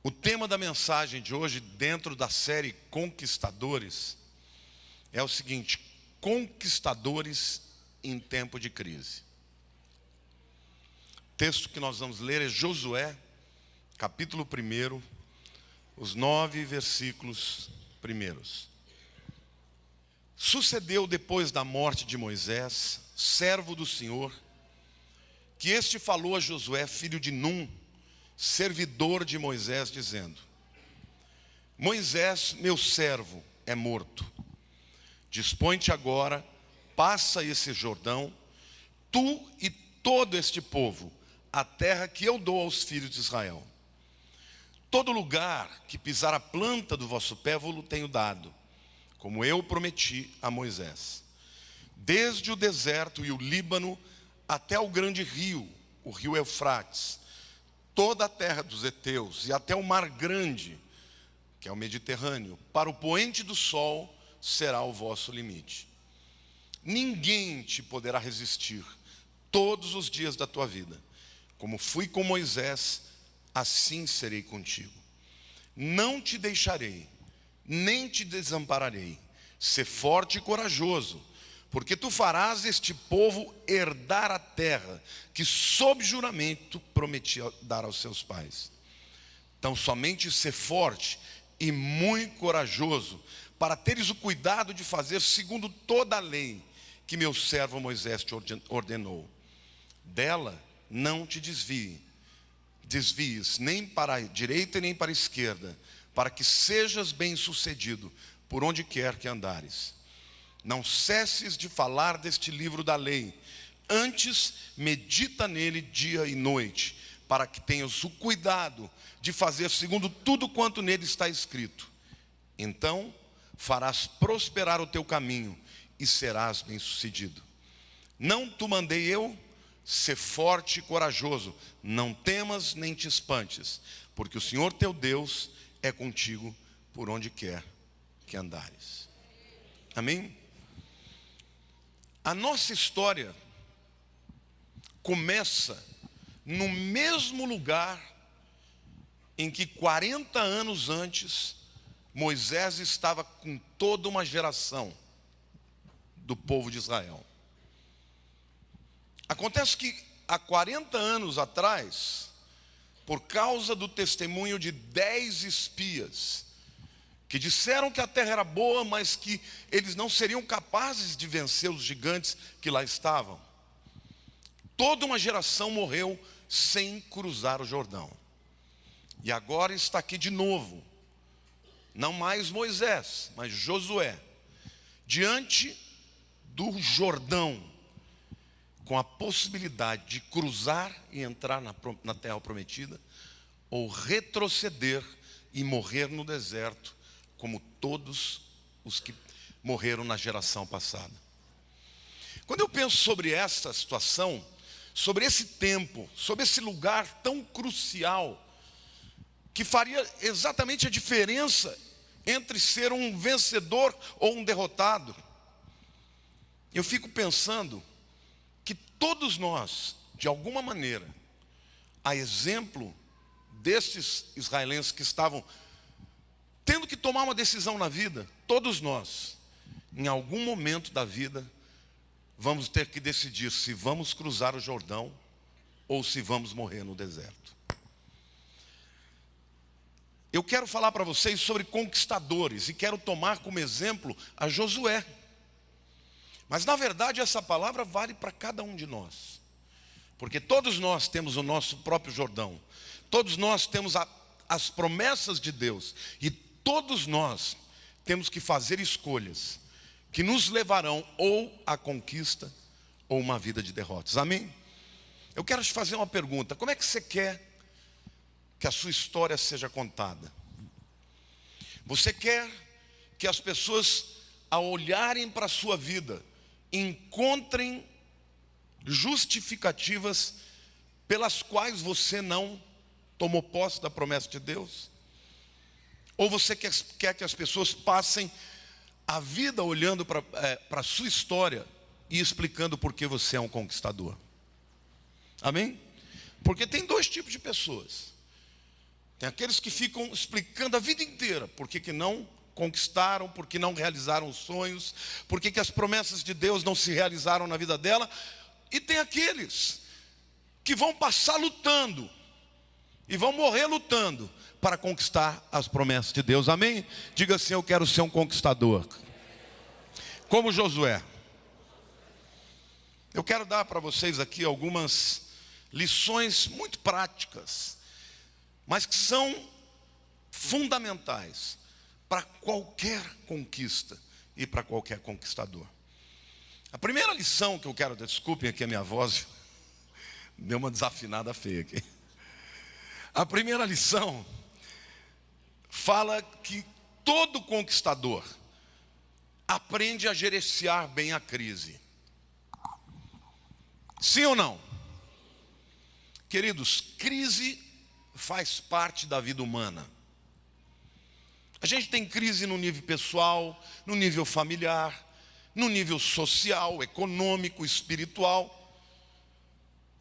O tema da mensagem de hoje, dentro da série Conquistadores, é o seguinte: conquistadores em tempo de crise. O texto que nós vamos ler é Josué, capítulo 1, os 9 versículos primeiros. Sucedeu depois da morte de Moisés, servo do Senhor, que este falou a Josué, filho de Num, servidor de Moisés, dizendo: Moisés, meu servo, é morto. Dispõe-te agora, passa esse Jordão, tu e todo este povo, a terra que eu dou aos filhos de Israel. Todo lugar que pisar a planta do vosso pé vos tenho dado, como eu prometi a Moisés. Desde o deserto e o Líbano até o grande rio, o rio Eufrates, toda a terra dos heteus e até o mar grande, que é o Mediterrâneo, para o poente do sol será o vosso limite. Ninguém te poderá resistir todos os dias da tua vida. Como fui com Moisés, assim serei contigo. Não te deixarei, nem te desampararei. Sê forte e corajoso, porque tu farás este povo herdar a terra que sob juramento prometi dar aos seus pais. Então somente sê forte e muito corajoso, para teres o cuidado de fazer segundo toda a lei que meu servo Moisés te ordenou. Dela não te desvies nem para a direita nem para a esquerda, para que sejas bem-sucedido por onde quer que andares. Não cesses de falar deste livro da lei, antes medita nele dia e noite, para que tenhas o cuidado de fazer segundo tudo quanto nele está escrito. Então farás prosperar o teu caminho e serás bem-sucedido. Não te mandei eu? Sê forte e corajoso, não temas nem te espantes, porque o Senhor teu Deus é contigo por onde quer que andares. Amém? A nossa história começa no mesmo lugar em que 40 anos antes Moisés estava com toda uma geração do povo de Israel. Acontece que há 40 anos atrás, por causa do testemunho de 10 espias, que disseram que a terra era boa, mas que eles não seriam capazes de vencer os gigantes que lá estavam, toda uma geração morreu sem cruzar o Jordão. E agora está aqui de novo, não mais Moisés, mas Josué, diante do Jordão, com a possibilidade de cruzar e entrar na terra prometida, ou retroceder e morrer no deserto, como todos os que morreram na geração passada. Quando eu penso sobre essa situação, sobre esse tempo, sobre esse lugar tão crucial, que faria exatamente a diferença entre ser um vencedor ou um derrotado, eu fico pensando que todos nós, de alguma maneira, a exemplo desses israelenses que estavam tendo que tomar uma decisão na vida, todos nós, em algum momento da vida, vamos ter que decidir se vamos cruzar o Jordão ou se vamos morrer no deserto. Eu quero falar para vocês sobre conquistadores e quero tomar como exemplo a Josué. Mas na verdade essa palavra vale para cada um de nós, porque todos nós temos o nosso próprio Jordão, todos nós temos as promessas de Deus, e todos nós temos que fazer escolhas que nos levarão ou à conquista ou uma vida de derrotas. Amém? Eu quero te fazer uma pergunta: como é que você quer que a sua história seja contada? Você quer que as pessoas, ao olharem para a sua vida, encontrem justificativas pelas quais você não tomou posse da promessa de Deus? Ou você quer que as pessoas passem a vida olhando para a sua história e explicando por que você é um conquistador? Amém? Porque tem dois tipos de pessoas. Tem aqueles que ficam explicando a vida inteira por que não conquistaram, por que não realizaram os sonhos, por que as promessas de Deus não se realizaram na vida dela. E tem aqueles que vão passar lutando e vão morrer lutando para conquistar as promessas de Deus. Amém? Diga assim: eu quero ser um conquistador, como Josué. Eu quero dar para vocês aqui algumas lições muito práticas, mas que são fundamentais para qualquer conquista e para qualquer conquistador. A primeira lição que eu quero, desculpem aqui a minha voz, deu uma desafinada feia aqui. A primeira lição fala que todo conquistador aprende a gerenciar bem a crise. Sim ou não? Queridos, crise faz parte da vida humana. A gente tem crise no nível pessoal, no nível familiar, no nível social, econômico, espiritual.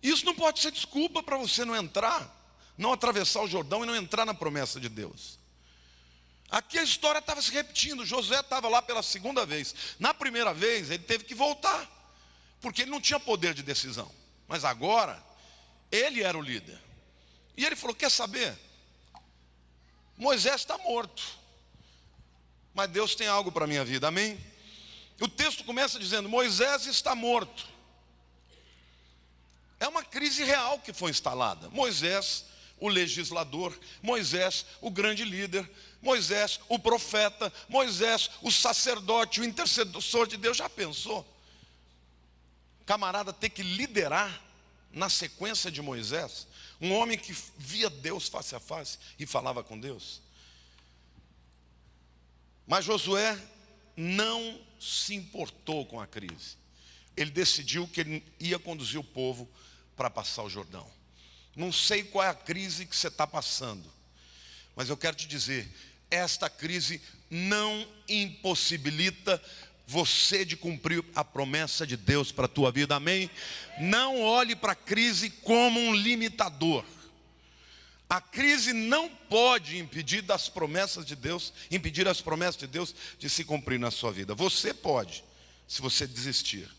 Isso não pode ser desculpa para você não entrar, não atravessar o Jordão e não entrar na promessa de Deus. Aqui a história estava se repetindo. Josué estava lá pela segunda vez. Na primeira vez ele teve que voltar, porque ele não tinha poder de decisão. Mas agora, ele era o líder. E ele falou: quer saber? Moisés está morto, mas Deus tem algo para a minha vida, amém? O texto começa dizendo: Moisés está morto. É uma crise real que foi instalada. Moisés, o legislador, Moisés, o grande líder, Moisés, o profeta, Moisés, o sacerdote, o intercessor de Deus. Já pensou? Camarada ter que liderar na sequência de Moisés, um homem que via Deus face a face e falava com Deus. Mas Josué não se importou com a crise. Ele decidiu que ele ia conduzir o povo para passar o Jordão. Não sei qual é a crise que você está passando, mas eu quero te dizer, esta crise não impossibilita você de cumprir a promessa de Deus para a tua vida, amém? Não olhe para a crise como um limitador. A crise não pode impedir as promessas de Deus de se cumprir na sua vida. Você pode, se você desistir.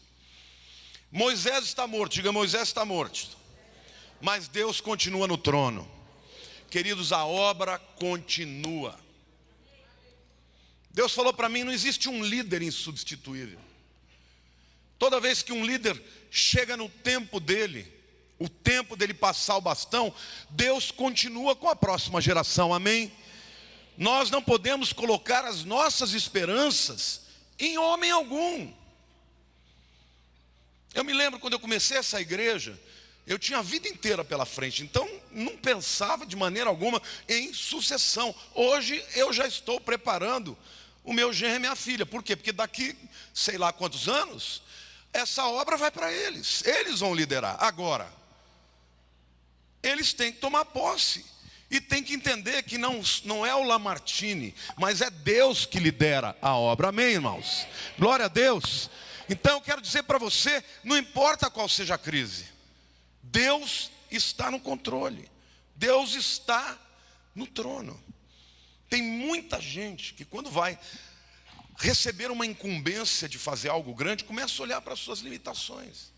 Moisés está morto, diga: Moisés está morto, mas Deus continua no trono. Queridos, a obra continua. Deus falou para mim: não existe um líder insubstituível. Toda vez que um líder chega no tempo dele, o tempo dele passar o bastão, Deus continua com a próxima geração, amém? Nós não podemos colocar as nossas esperanças em homem algum. Eu me lembro quando eu comecei essa igreja, eu tinha a vida inteira pela frente, então não pensava de maneira alguma em sucessão. Hoje eu já estou preparando o meu genro e minha filha. Por quê? Porque daqui, sei lá quantos anos, essa obra vai para eles. Eles vão liderar. Agora, eles têm que tomar posse. E tem que entender que não é o Lamartine, mas é Deus que lidera a obra. Amém, irmãos? Glória a Deus. Então eu quero dizer para você, não importa qual seja a crise, Deus está no controle. Deus está no trono. Tem muita gente que quando vai receber uma incumbência de fazer algo grande, começa a olhar para as suas limitações.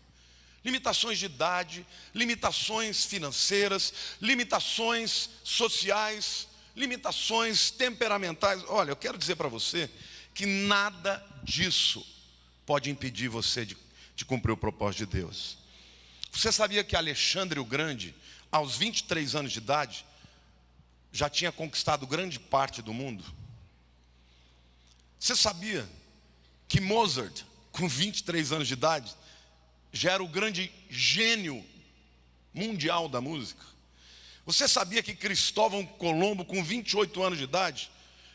Limitações de idade, limitações financeiras, limitações sociais, limitações temperamentais. Olha, eu quero dizer para você que nada disso pode impedir você de cumprir o propósito de Deus. Você sabia que Alexandre o Grande, aos 23 anos de idade, já tinha conquistado grande parte do mundo? Você sabia que Mozart, com 23 anos de idade, já era o grande gênio mundial da música? Você sabia que Cristóvão Colombo, com 28 anos de idade,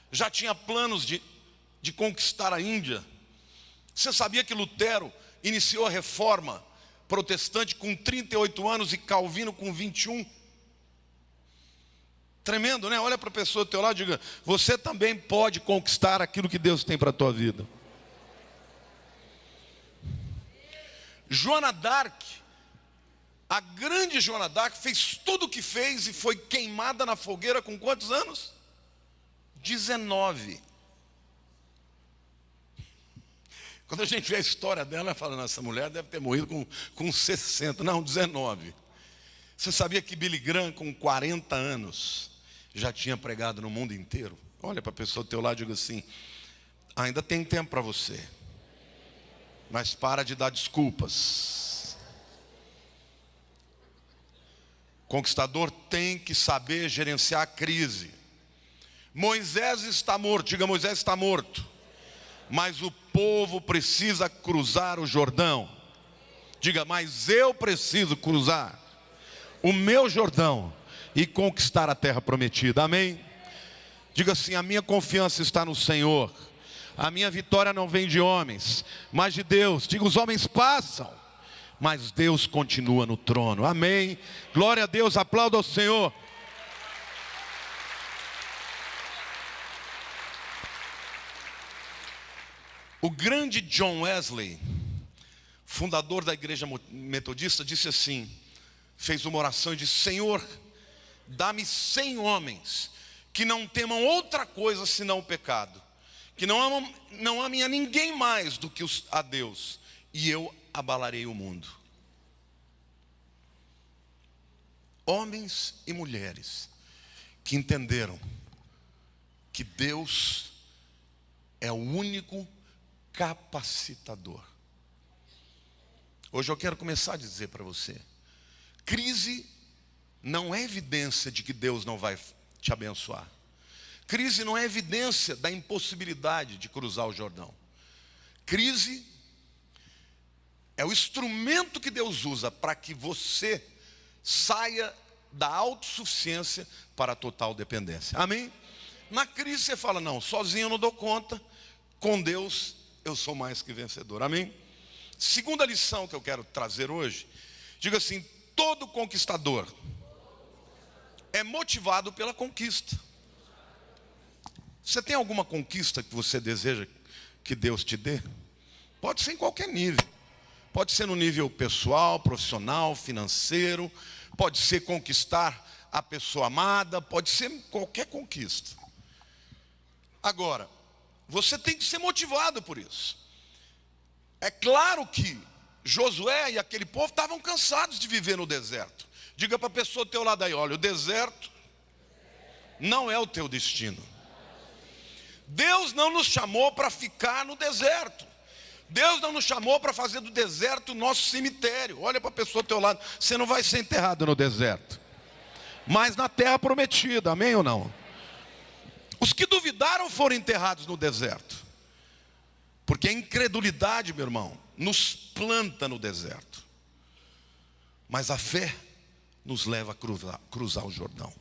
já tinha planos de conquistar a Índia? Você sabia que Lutero iniciou a reforma protestante com 38 anos e Calvino com 21? Tremendo, né? Olha para a pessoa do teu lado e diga: você também pode conquistar aquilo que Deus tem para a tua vida. Joana d'Arc, a A grande Joana d'Arc fez tudo o que fez e foi queimada na fogueira com quantos anos? 19. Quando a gente vê a história dela, fala, essa mulher deve ter morrido com 60. Não, 19. Você sabia que Billy Graham, com 40 anos, já tinha pregado no mundo inteiro? Olha para a pessoa do teu lado e diga assim, ainda tem tempo para você, mas para de dar desculpas. Conquistador tem que saber gerenciar a crise. Moisés está morto, diga, Moisés está morto. Mas o povo precisa cruzar o Jordão. Diga, mas eu preciso cruzar o meu Jordão e conquistar a terra prometida. Amém? Diga assim, a minha confiança está no Senhor. A minha vitória não vem de homens, mas de Deus. Diga, os homens passam, mas Deus continua no trono. Amém? Glória a Deus, aplauda ao Senhor. O grande John Wesley, fundador da igreja metodista, disse assim, fez uma oração e disse, Senhor, dá-me 100 homens que não temam outra coisa senão o pecado, que não amem a ninguém mais do que a Deus, e eu abalarei o mundo. Homens e mulheres que entenderam que Deus é o único capacitador. Hoje eu quero começar a dizer para você, crise não é evidência de que Deus não vai te abençoar. Crise não é evidência da impossibilidade de cruzar o Jordão. Crise é o instrumento que Deus usa para que você saia da autossuficiência para a total dependência. Amém? Na crise você fala, não, sozinho eu não dou conta, com Deus eu sou mais que vencedor. Amém? Segunda lição que eu quero trazer hoje, diga assim, todo conquistador é motivado pela conquista. Você tem alguma conquista que você deseja que Deus te dê? Pode ser em qualquer nível. Pode ser no nível pessoal, profissional, financeiro. Pode ser conquistar a pessoa amada. Pode ser qualquer conquista. Agora, você tem que ser motivado por isso. É claro que Josué e aquele povo estavam cansados de viver no deserto. Diga para a pessoa do teu lado aí, olha, o deserto não é o teu destino. Deus não nos chamou para ficar no deserto. Deus não nos chamou para fazer do deserto o nosso cemitério. Olha para a pessoa do teu lado, você não vai ser enterrado no deserto, mas na terra prometida, amém ou não? Os que duvidaram foram enterrados no deserto, porque a incredulidade, meu irmão, nos planta no deserto, mas a fé nos leva a cruzar o Jordão.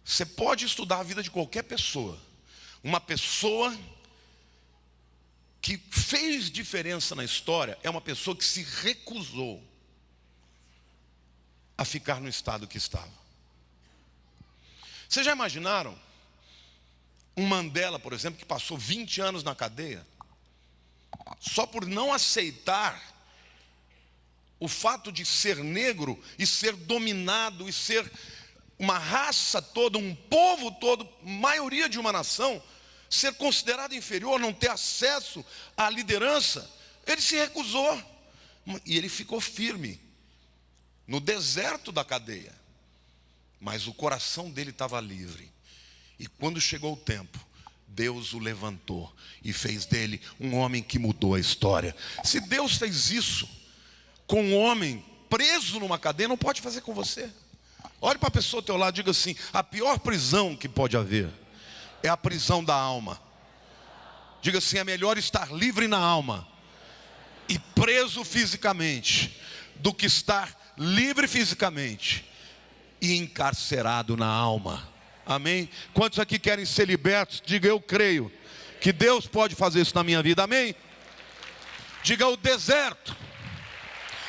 Você pode estudar a vida de qualquer pessoa. Uma pessoa que fez diferença na história é uma pessoa que se recusou a ficar no estado que estava. Vocês já imaginaram um Mandela, por exemplo, que passou 20 anos na cadeia, só por não aceitar o fato de ser negro e ser dominado e ser uma raça toda, um povo todo, maioria de uma nação, ser considerado inferior, não ter acesso à liderança? Ele se recusou e ele ficou firme no deserto da cadeia, mas o coração dele estava livre. E quando chegou o tempo, Deus o levantou e fez dele um homem que mudou a história. Se Deus fez isso com um homem preso numa cadeia, não pode fazer com você. Olhe para a pessoa ao teu lado e diga assim, a pior prisão que pode haver é a prisão da alma. Diga assim, é melhor estar livre na alma e preso fisicamente do que estar livre fisicamente e encarcerado na alma. Amém? Quantos aqui querem ser libertos? Diga, eu creio que Deus pode fazer isso na minha vida. Amém? Diga, o deserto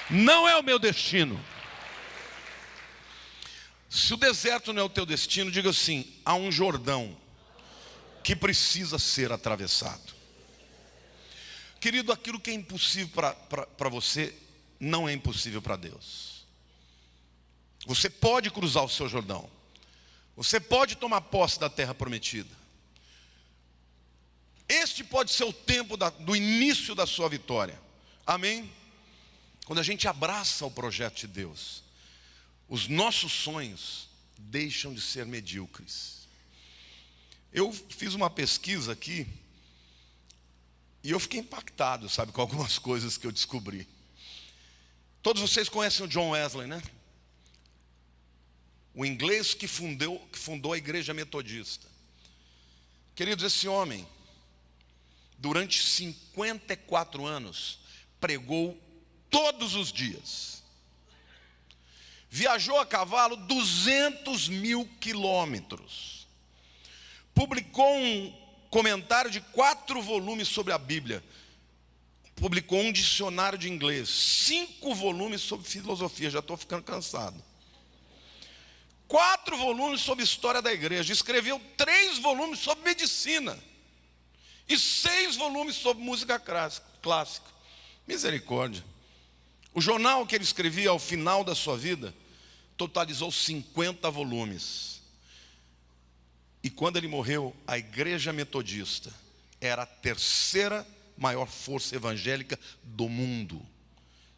não é o meu destino. Se o deserto não é o teu destino, diga assim, há um Jordão que precisa ser atravessado. Querido, aquilo que é impossível para você não é impossível para Deus. Você pode cruzar o seu Jordão. Você pode tomar posse da terra prometida. Este pode ser o tempo do início da sua vitória. Amém? Quando a gente abraça o projeto de Deus, os nossos sonhos deixam de ser medíocres. Eu fiz uma pesquisa aqui e eu fiquei impactado, sabe, com algumas coisas que eu descobri. Todos vocês conhecem o John Wesley, né? O inglês que fundou a igreja metodista. Queridos, esse homem, durante 54 anos, pregou todos os dias. Viajou a cavalo 200 mil quilômetros. Publicou um comentário de 4 volumes sobre a Bíblia. Publicou um dicionário de inglês. 5 volumes sobre filosofia. Já estou ficando cansado. 4 volumes sobre história da igreja. Escreveu 3 volumes sobre medicina. E 6 volumes sobre música clássica. Misericórdia. O jornal que ele escrevia ao final da sua vida totalizou 50 volumes. E quando ele morreu, a igreja metodista era a 3ª maior força evangélica do mundo.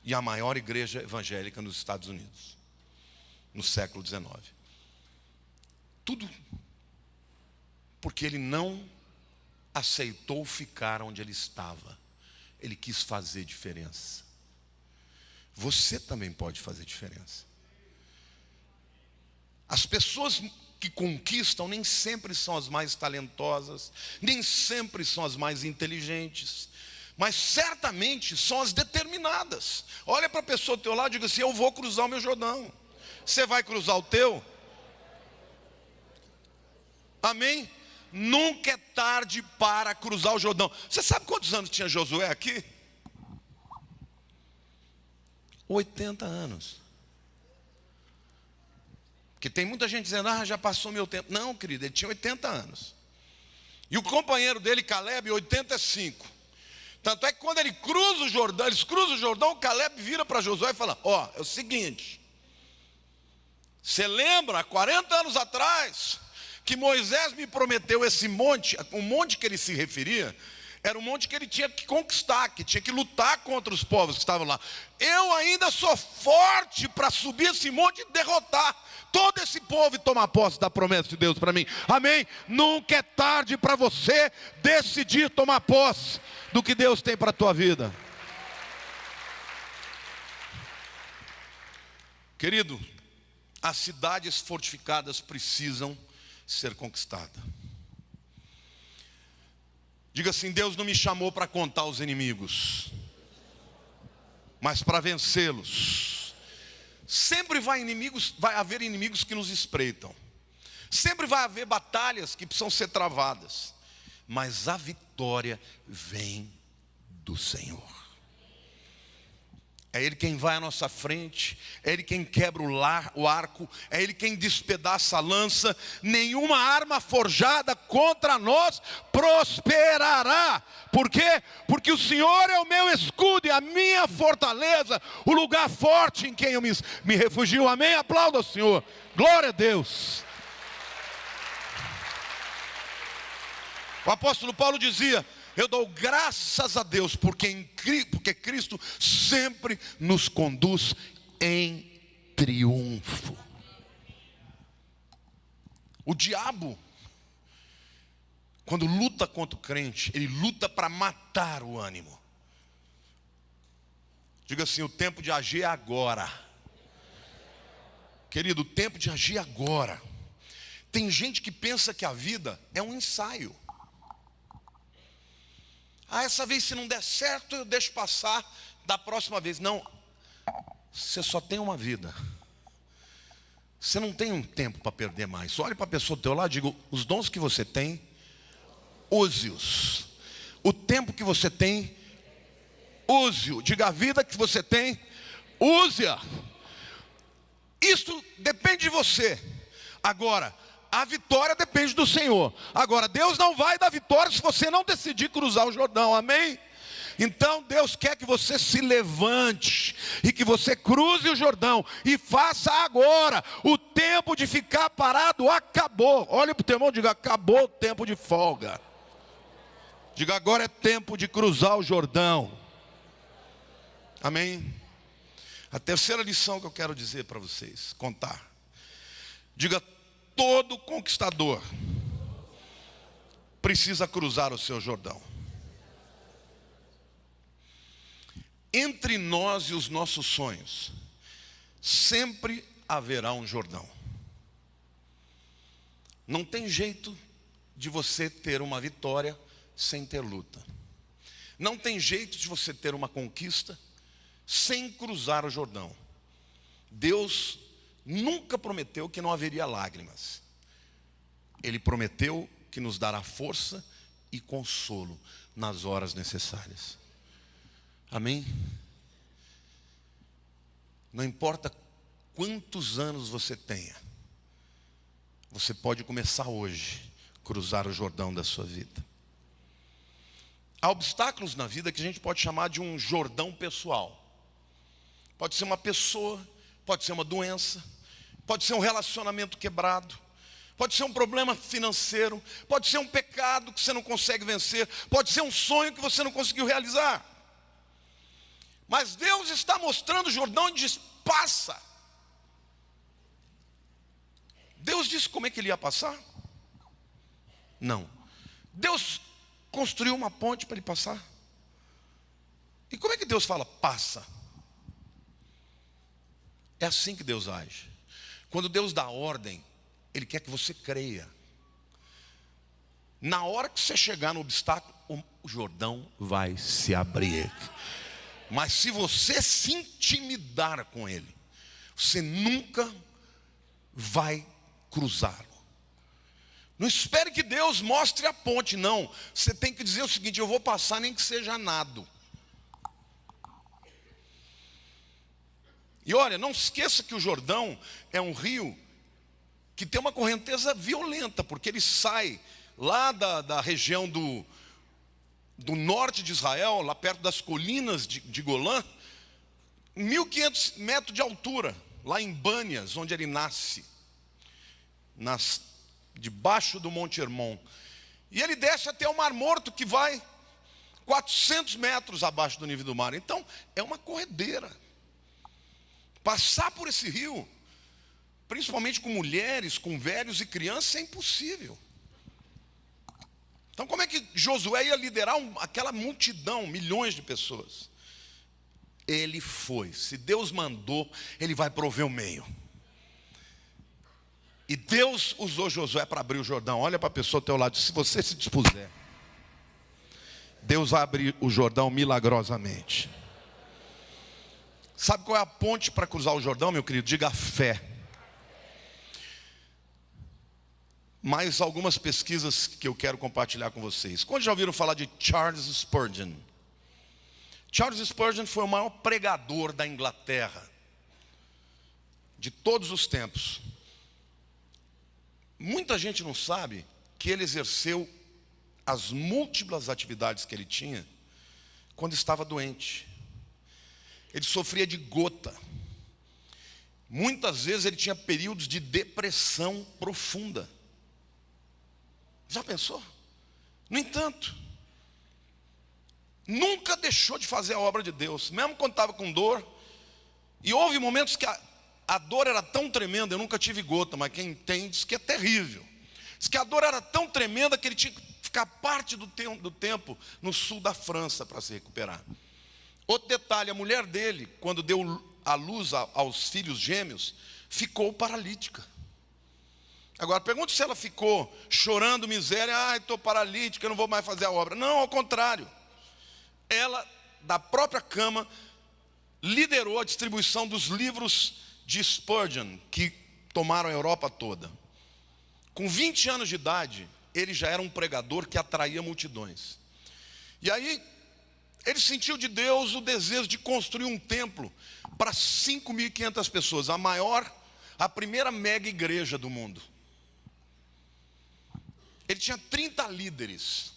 E a maior igreja evangélica nos Estados Unidos. No século XIX. Tudo porque ele não aceitou ficar onde ele estava. Ele quis fazer diferença. Você também pode fazer diferença. As pessoas que conquistam nem sempre são as mais talentosas, nem sempre são as mais inteligentes, mas certamente são as determinadas. Olha para a pessoa do teu lado e diga assim: eu vou cruzar o meu Jordão. Você vai cruzar o teu? Amém? Nunca é tarde para cruzar o Jordão. Você sabe quantos anos tinha Josué aqui? 80 anos. Porque tem muita gente dizendo: já passou meu tempo. Não, querido, ele tinha 80 anos. E o companheiro dele, Caleb, 85. Tanto é que quando eles cruzam o Jordão, Caleb vira para Josué e fala: é o seguinte, você lembra, há 40 anos atrás, que Moisés me prometeu esse monte? O monte que ele se referia era um monte que ele tinha que conquistar, que tinha que lutar contra os povos que estavam lá. Eu ainda sou forte para subir esse monte e derrotar todo esse povo e tomar posse da promessa de Deus para mim. Amém? Nunca é tarde para você decidir tomar posse do que Deus tem para a tua vida. Querido, as cidades fortificadas precisam ser conquistadas. Diga assim: Deus não me chamou para contar os inimigos, mas para vencê-los. Sempre vai haver inimigos que nos espreitam. Sempre vai haver batalhas que precisam ser travadas. Mas a vitória vem do Senhor. É Ele quem vai à nossa frente, é Ele quem quebra o arco, é Ele quem despedaça a lança. Nenhuma arma forjada contra nós prosperará. Por quê? Porque o Senhor é o meu escudo e a minha fortaleza, o lugar forte em quem eu me refugio. Amém? Aplauda o Senhor. Glória a Deus. O apóstolo Paulo dizia: eu dou graças a Deus porque Cristo sempre nos conduz em triunfo. O diabo, quando luta contra o crente, ele luta para matar o ânimo. Diga assim: o tempo de agir é agora. Querido, o tempo de agir é agora. Tem gente que pensa que a vida é um ensaio. Essa vez se não der certo, eu deixo passar, da próxima vez. Não, você só tem uma vida. Você não tem um tempo para perder mais. Olhe para a pessoa do teu lado e diga: os dons que você tem, use-os. O tempo que você tem, use-o. Diga: a vida que você tem, use-a. Isso depende de você. Agora, a vitória depende do Senhor. Agora, Deus não vai dar vitória se você não decidir cruzar o Jordão. Amém? Então Deus quer que você se levante e que você cruze o Jordão e faça agora. O tempo de ficar parado acabou. Olha para o teu irmão e diga: acabou o tempo de folga. Diga: agora é tempo de cruzar o Jordão. Amém? A terceira lição que eu quero dizer para vocês, contar. Diga: todo conquistador precisa cruzar o seu Jordão. Entre nós e os nossos sonhos, sempre haverá um Jordão. Não tem jeito de você ter uma vitória sem ter luta. Não tem jeito de você ter uma conquista sem cruzar o Jordão. Deus nunca prometeu que não haveria lágrimas. Ele prometeu que nos dará força e consolo nas horas necessárias. Amém? Não importa quantos anos você tenha, você pode começar hoje a cruzar o Jordão da sua vida. Há obstáculos na vida que a gente pode chamar de um Jordão pessoal. Pode ser uma pessoa, pode ser uma doença, pode ser um relacionamento quebrado, pode ser um problema financeiro, pode ser um pecado que você não consegue vencer, pode ser um sonho que você não conseguiu realizar. Mas Deus está mostrando o Jordão e diz: passa. Deus disse como é que ele ia passar? Não. Deus construiu uma ponte para ele passar. E como é que Deus fala: passa? É assim que Deus age. Quando Deus dá ordem, Ele quer que você creia. Na hora que você chegar no obstáculo, o Jordão vai se abrir. Mas se você se intimidar com ele, você nunca vai cruzá-lo. Não espere que Deus mostre a ponte, não. Você tem que dizer o seguinte: eu vou passar nem que seja nado. E olha, não esqueça que o Jordão é um rio que tem uma correnteza violenta, porque ele sai lá da região do norte de Israel, lá perto das colinas de Golã, 1.500 metros de altura, lá em Bânias, onde ele nasce, debaixo do Monte Hermon. E ele desce até o Mar Morto, que vai 400 metros abaixo do nível do mar. Então, é uma corredeira. Passar por esse rio, principalmente com mulheres, com velhos e crianças, é impossível. Então como é que Josué ia liderar aquela multidão, milhões de pessoas? Ele foi. Se Deus mandou, Ele vai prover o meio. E Deus usou Josué para abrir o Jordão. Olha para a pessoa ao teu lado: se você se dispuser, Deus vai abrir o Jordão milagrosamente. Sabe qual é a ponte para cruzar o Jordão, meu querido? Diga: fé. Mais algumas pesquisas que eu quero compartilhar com vocês. Quando já ouviram falar de Charles Spurgeon? Charles Spurgeon foi o maior pregador da Inglaterra, de todos os tempos. Muita gente não sabe que ele exerceu as múltiplas atividades que ele tinha quando estava doente. Ele sofria de gota. Muitas vezes ele tinha períodos de depressão profunda. Já pensou? No entanto, nunca deixou de fazer a obra de Deus, mesmo quando estava com dor. E houve momentos que a dor era tão tremenda, eu nunca tive gota, mas quem tem diz que é terrível. Diz que a dor era tão tremenda que ele tinha que ficar parte do tempo no sul da França para se recuperar. Outro detalhe: a mulher dele, quando deu à luz aos filhos gêmeos, ficou paralítica. Agora, pergunta se ela ficou chorando miséria: ai, estou paralítica, eu não vou mais fazer a obra. Não, ao contrário. Ela, da própria cama, liderou a distribuição dos livros de Spurgeon, que tomaram a Europa toda. Com 20 anos de idade, ele já era um pregador que atraía multidões. E aí, ele sentiu de Deus o desejo de construir um templo para 5.500 pessoas, a primeira mega igreja do mundo. Ele tinha 30 líderes.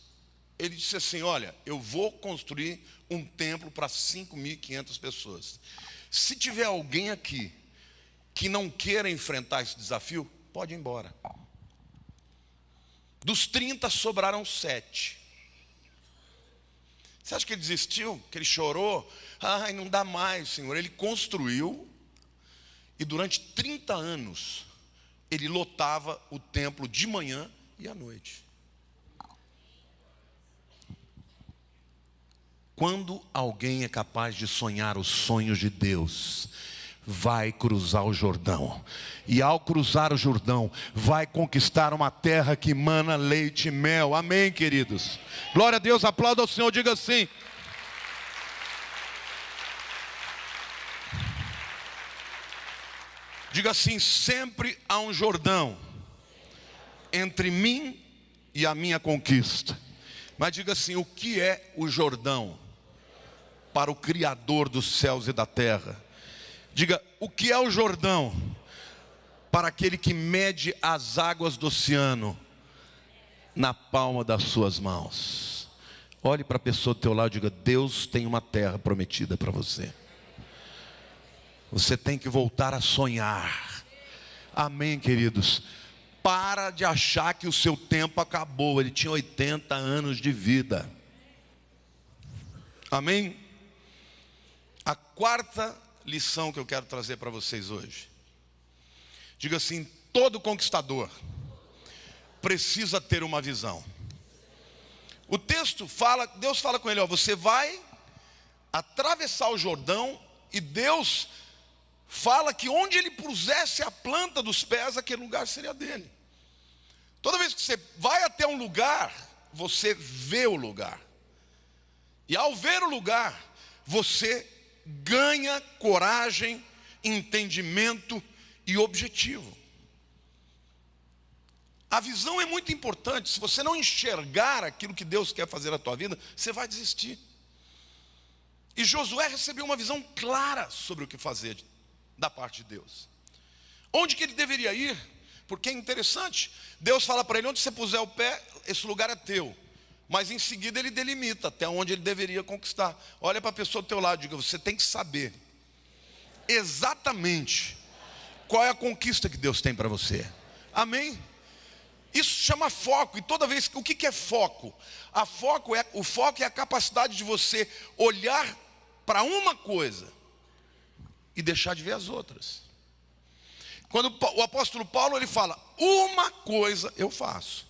ele disse assim: olha, eu vou construir um templo para 5.500 pessoas. Se tiver alguém aqui que não queira enfrentar esse desafio, pode ir embora. Dos 30 sobraram 7. Você acha que ele desistiu? Que ele chorou? Ai, não dá mais, Senhor. Ele construiu e durante 30 anos ele lotava o templo de manhã e à noite. Quando alguém é capaz de sonhar os sonhos de Deus, vai cruzar o Jordão. E ao cruzar o Jordão, vai conquistar uma terra que mana leite e mel. Amém, queridos? Glória a Deus, aplauda ao Senhor, diga assim. Diga assim: sempre há um Jordão entre mim e a minha conquista. Mas diga assim: o que é o Jordão para o Criador dos céus e da terra? Diga: o que é o Jordão para aquele que mede as águas do oceano na palma das suas mãos? Olhe para a pessoa do teu lado e diga: Deus tem uma terra prometida para você. Você tem que voltar a sonhar. Amém, queridos? Para de achar que o seu tempo acabou. Ele tinha 80 anos de vida. Amém? A quarta lição que eu quero trazer para vocês hoje. Diga assim: todo conquistador precisa ter uma visão. O texto fala, Deus fala com ele: ó, você vai atravessar o Jordão, e Deus fala que onde ele pusesse a planta dos pés, aquele lugar seria dele. Toda vez que você vai até um lugar, você vê o lugar. E ao ver o lugar, você ganha coragem, entendimento e objetivo. A visão é muito importante. Se você não enxergar aquilo que Deus quer fazer na tua vida, você vai desistir. E Josué recebeu uma visão clara sobre o que fazer da parte de Deus. Onde que ele deveria ir? Porque é interessante, Deus fala para ele: onde você puser o pé, esse lugar é teu. Mas em seguida ele delimita até onde ele deveria conquistar. Olha para a pessoa do teu lado e diga: você tem que saber exatamente qual é a conquista que Deus tem para você. Amém? Isso chama foco. E toda vez, o que é foco? O foco é a capacidade de você olhar para uma coisa e deixar de ver as outras. Quando o apóstolo Paulo, ele fala: uma coisa eu faço,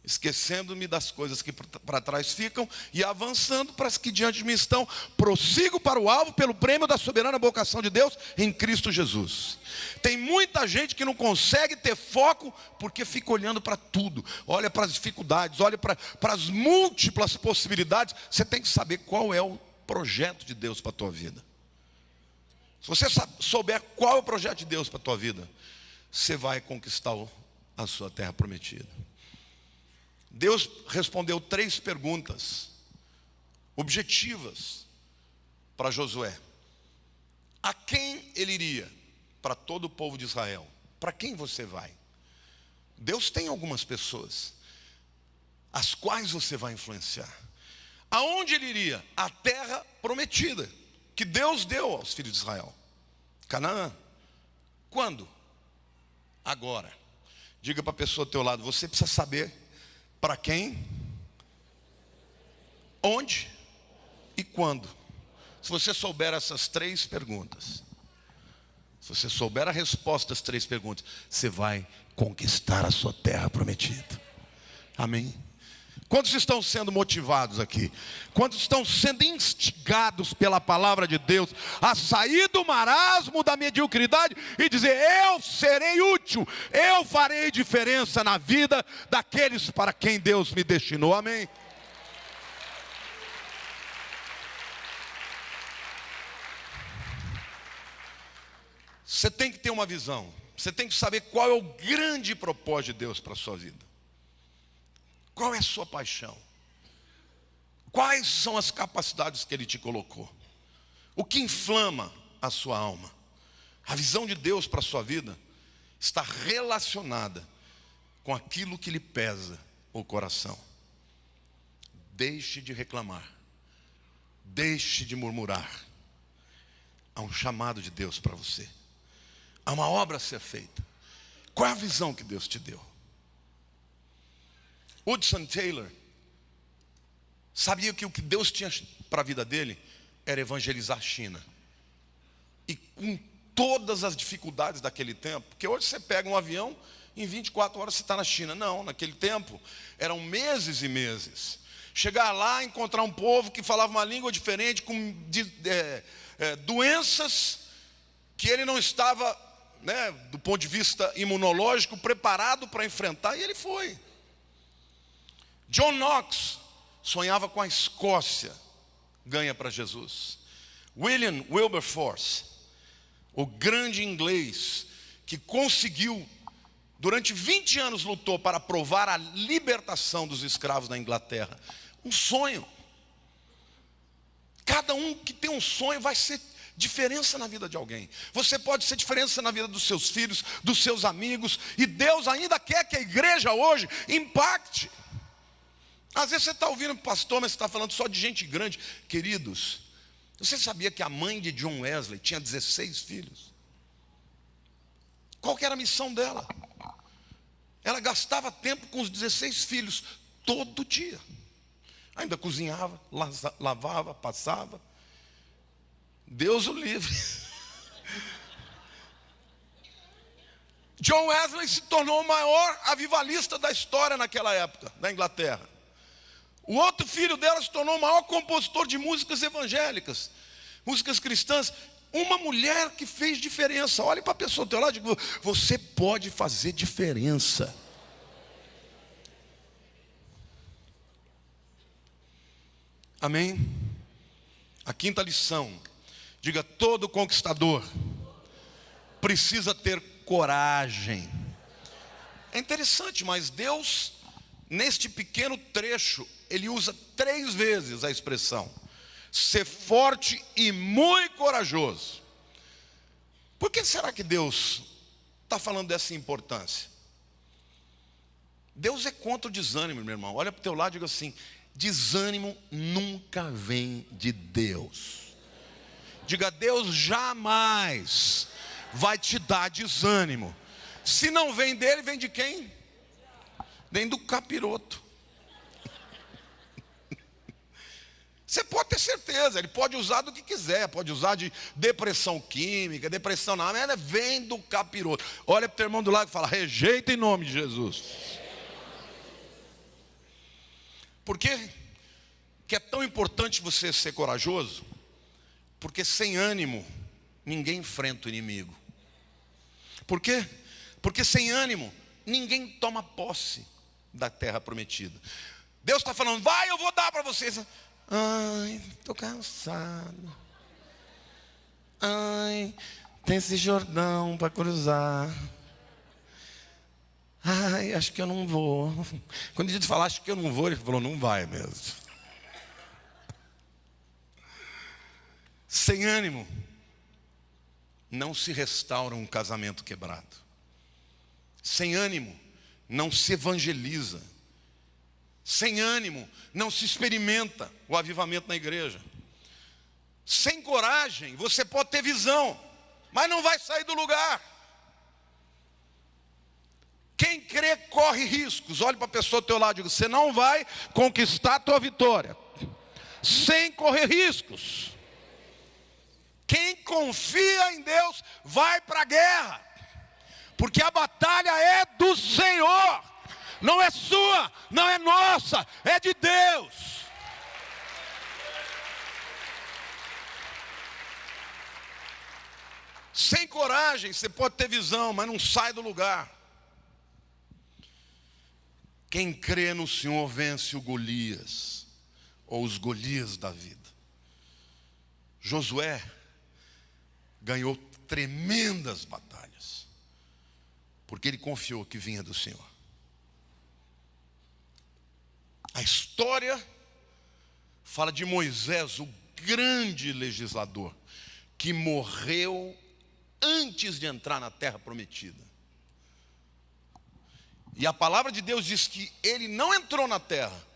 esquecendo-me das coisas que para trás ficam e avançando para as que diante de mim estão, prossigo para o alvo pelo prêmio da soberana vocação de Deus em Cristo Jesus. Tem muita gente que não consegue ter foco porque fica olhando para tudo, olha para as dificuldades, olha para as múltiplas possibilidades. Você tem que saber qual é o projeto de Deus para a tua vida. Se você souber qual é o projeto de Deus para a tua vida, você vai conquistar a sua terra prometida. Deus respondeu 3 perguntas objetivas para Josué. A quem ele iria? Para todo o povo de Israel. Para quem você vai? Deus tem algumas pessoas as quais você vai influenciar. Aonde ele iria? A terra prometida que Deus deu aos filhos de Israel. Canaã. Quando? Agora. Diga para a pessoa do teu lado: você precisa saber para quem, onde e quando. Se você souber essas 3 perguntas, se você souber a resposta às 3 perguntas, você vai conquistar a sua terra prometida. Amém? Quantos estão sendo motivados aqui? Quantos estão sendo instigados pela palavra de Deus a sair do marasmo da mediocridade e dizer: eu serei útil, eu farei diferença na vida daqueles para quem Deus me destinou. Amém? Você tem que ter uma visão. Você tem que saber qual é o grande propósito de Deus para a sua vida. Qual é a sua paixão? Quais são as capacidades que Ele te colocou? O que inflama a sua alma? A visão de Deus para a sua vida está relacionada com aquilo que lhe pesa o coração. deixe de reclamar, deixe de murmurar. Há um chamado de Deus para você, há uma obra a ser feita. Qual é a visão que Deus te deu? Hudson Taylor sabia que o que Deus tinha para a vida dele era evangelizar a China. E com todas as dificuldades daquele tempo, porque hoje você pega um avião, em 24 horas você está na China. Não, naquele tempo eram meses e meses. Chegar lá, encontrar um povo que falava uma língua diferente, com doenças que ele não estava, do ponto de vista imunológico, preparado para enfrentar, e ele foi. John Knox sonhava com a Escócia, ganha para Jesus. William Wilberforce, o grande inglês, que conseguiu, durante 20 anos lutou para provar a libertação dos escravos na Inglaterra. Um sonho. Cada um que tem um sonho vai ser diferença na vida de alguém. Você pode ser diferença na vida dos seus filhos, dos seus amigos. E Deus ainda quer que a igreja hoje impacte. Às vezes você está ouvindo pastor, mas você está falando só de gente grande. Queridos, você sabia que a mãe de John Wesley tinha 16 filhos? Qual que era a missão dela? Ela gastava tempo com os 16 filhos, todo dia. Ainda cozinhava, lavava, passava. Deus o livre. John Wesley se tornou o maior avivalista da história naquela época, da Inglaterra. O outro filho dela se tornou o maior compositor de músicas evangélicas, músicas cristãs. Uma mulher que fez diferença. Olhe para a pessoa do teu lado e diga: você pode fazer diferença. Amém? A quinta lição. Diga: todo conquistador precisa ter coragem. É interessante, mas Deus, neste pequeno trecho, Ele usa 3 vezes a expressão: ser forte e muito corajoso. Por que será que Deus está falando dessa importância? Deus é contra o desânimo, meu irmão. Olha para o teu lado e diga assim: desânimo nunca vem de Deus. Diga: Deus jamais vai te dar desânimo. Se não vem dele, vem de quem? Vem do capiroto. Você pode ter certeza, ele pode usar do que quiser, pode usar de depressão química, depressão na merda, vem do capiroto. Olha para o teu irmão do lado e fala: rejeita em nome de Jesus. Por quê que é tão importante você ser corajoso? Porque sem ânimo, ninguém enfrenta o inimigo. Por quê? Porque sem ânimo, ninguém toma posse da terra prometida. Deus está falando: vai, eu vou dar para vocês. Ai, estou cansado. Ai, tem esse Jordão para cruzar. Ai, acho que eu não vou. Quando a gente fala acho que eu não vou, ele falou: não vai mesmo. Sem ânimo, não se restaura um casamento quebrado. Sem ânimo, não se evangeliza. Sem ânimo, não se experimenta o avivamento na igreja. Sem coragem, você pode ter visão, mas não vai sair do lugar. Quem crê corre riscos. Olhe para a pessoa do teu lado e diga: você não vai conquistar a tua vitória sem correr riscos. Quem confia em Deus vai para a guerra, porque a batalha é do Senhor, não é sua, não é nossa, é de Deus. Sem coragem, você pode ter visão, mas não sai do lugar. Quem crê no Senhor vence o Golias, ou os Golias da vida. Josué ganhou tremendas batalhas, porque ele confiou que vinha do Senhor. A história fala de Moisés, o grande legislador, que morreu antes de entrar na terra prometida. E a palavra de Deus diz que ele não entrou na terra,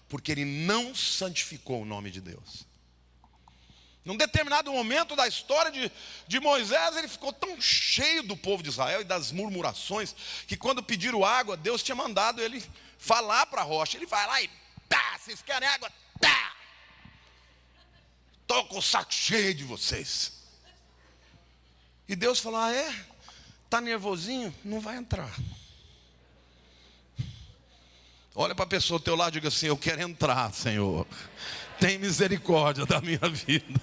Porque ele não santificou o nome de Deus. Num determinado momento da história de Moisés, ele ficou tão cheio do povo de Israel e das murmurações, que quando pediram água, Deus tinha mandado ele falar para a rocha. Ele vai lá e tá, vocês querem água? Tá. Estou com o saco cheio de vocês. E Deus falou, está nervosinho? Não vai entrar. Olha para a pessoa ao teu lado e diga assim, eu quero entrar, Senhor. Tem misericórdia da minha vida.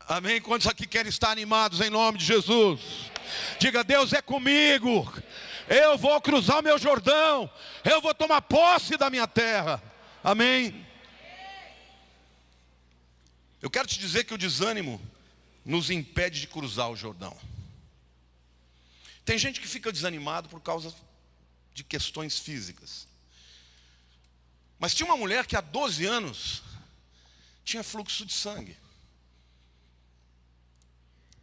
Amém? Quantos aqui querem estar animados em nome de Jesus? Diga, Deus é comigo. Eu vou cruzar o meu Jordão. Eu vou tomar posse da minha terra. Amém? Eu quero te dizer que o desânimo nos impede de cruzar o Jordão. Tem gente que fica desanimado por causa de questões físicas. Mas tinha uma mulher que há 12 anos tinha fluxo de sangue.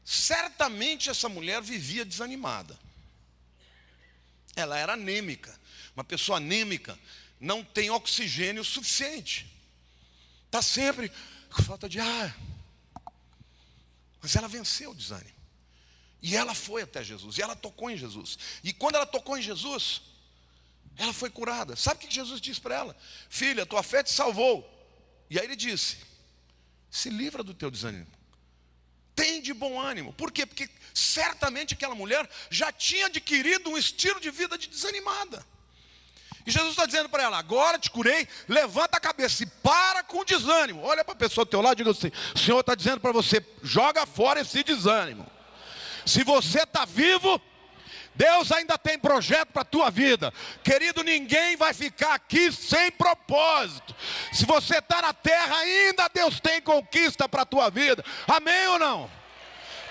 Certamente essa mulher vivia desanimada. Ela era anêmica. Uma pessoa anêmica não tem oxigênio suficiente. Está sempre com falta de ar. Mas ela venceu o desânimo. E ela foi até Jesus. E ela tocou em Jesus. E quando ela tocou em Jesus, ela foi curada. Sabe o que Jesus disse para ela? Filha, tua fé te salvou. E aí ele disse, se livra do teu desânimo. Tem de bom ânimo. Por quê? Porque certamente aquela mulher já tinha adquirido um estilo de vida de desanimada. E Jesus está dizendo para ela, agora te curei, levanta a cabeça e para com o desânimo. Olha para a pessoa do teu lado e diga assim, o Senhor está dizendo para você, joga fora esse desânimo. Se você está vivo, Deus ainda tem projeto para a tua vida. Querido, ninguém vai ficar aqui sem propósito. Se você está na terra ainda, Deus tem conquista para a tua vida. Amém ou não?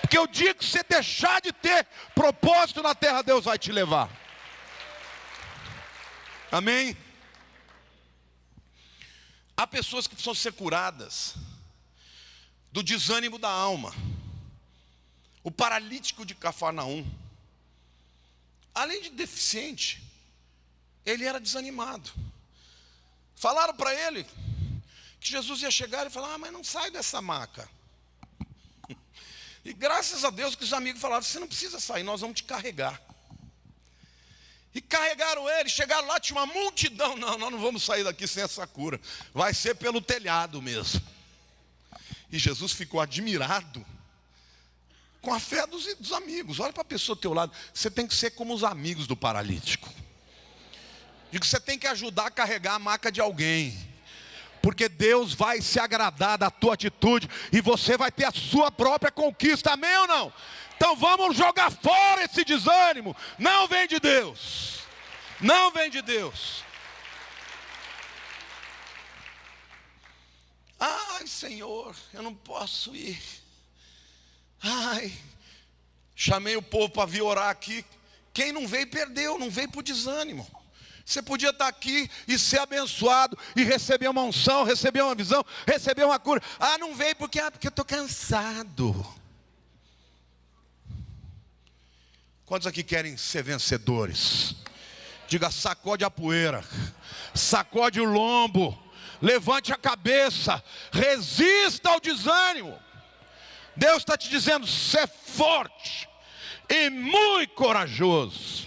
Porque eu digo que se você deixar de ter propósito na terra, Deus vai te levar. Amém? Há pessoas que precisam ser curadas do desânimo da alma. O paralítico de Cafarnaum, além de deficiente, ele era desanimado. Falaram para ele que Jesus ia chegar e falar, mas não sai dessa maca. E graças a Deus que os amigos falaram, você não precisa sair, nós vamos te carregar. E carregaram ele, chegaram lá, tinha uma multidão. Não, nós não vamos sair daqui sem essa cura. Vai ser pelo telhado mesmo. E Jesus ficou admirado com a fé dos amigos. Olha para a pessoa do teu lado. Você tem que ser como os amigos do paralítico. Digo que você tem que ajudar a carregar a maca de alguém. Porque Deus vai se agradar da tua atitude. E você vai ter a sua própria conquista. Amém ou não? Então vamos jogar fora esse desânimo. Não vem de Deus. Não vem de Deus. Ai, Senhor, eu não posso ir. Ai, chamei o povo para vir orar aqui. Quem não veio, perdeu, não veio por desânimo. Você podia estar aqui e ser abençoado, e receber uma unção, receber uma visão, receber uma cura. Ah, não veio porque eu estou cansado. Quantos aqui querem ser vencedores? Diga, sacode a poeira, sacode o lombo, levante a cabeça, resista ao desânimo. Deus está te dizendo, ser forte e muito corajoso.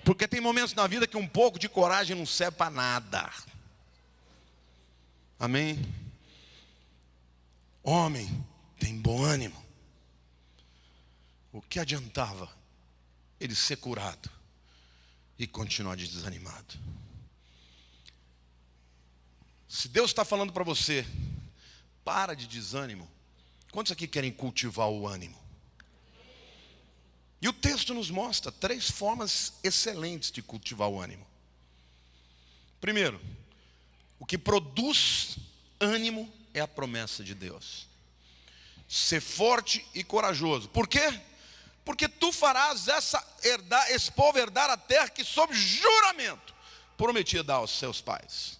Porque tem momentos na vida que um pouco de coragem não serve para nada. Amém? Homem tem bom ânimo. O que adiantava ele ser curado e continuar desanimado? Se Deus está falando para você, para de desânimo. Quantos aqui querem cultivar o ânimo? E o texto nos mostra 3 formas excelentes de cultivar o ânimo. Primeiro, o que produz ânimo é a promessa de Deus. Ser forte e corajoso. Por quê? Porque tu farás esse povo herdar a terra que sob juramento prometia dar aos seus pais.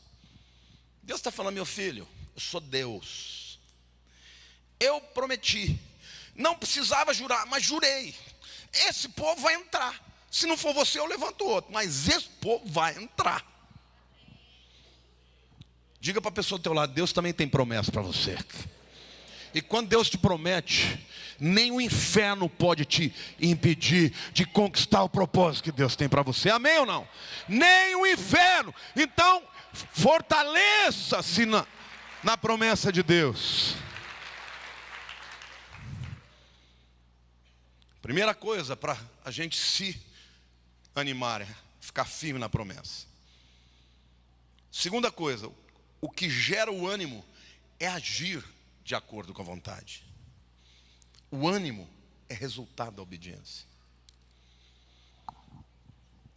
Deus está falando, meu filho, eu sou Deus. Eu prometi. Não precisava jurar, mas jurei. Esse povo vai entrar. Se não for você, eu levanto outro. Mas esse povo vai entrar. Diga para a pessoa do teu lado, Deus também tem promessa para você. E quando Deus te promete, nem o inferno pode te impedir de conquistar o propósito que Deus tem para você. Amém ou não? Nem o inferno. Então, fortaleça-se na promessa de Deus. Primeira coisa para a gente se animar é ficar firme na promessa. Segunda coisa, o que gera o ânimo é agir de acordo com a vontade. O ânimo é resultado da obediência.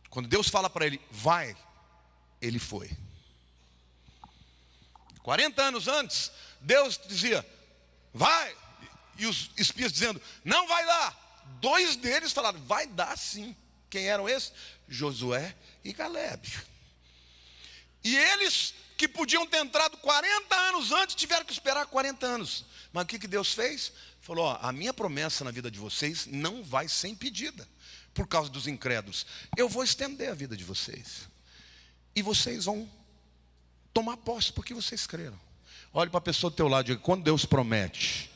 Quando Deus fala para ele, vai, ele foi. 40 anos antes, Deus dizia, vai. E os espias dizendo, não vai dar. 2 deles falaram, vai dar sim. Quem eram esses? Josué e Caleb. E eles que podiam ter entrado 40 anos antes, tiveram que esperar 40 anos. Mas o que Deus fez? Falou, ó, a minha promessa na vida de vocês não vai ser impedida, por causa dos incrédulos. Eu vou estender a vida de vocês. E vocês vão tomar posse, porque vocês creram. Olhe para a pessoa do teu lado e diga, quando Deus promete,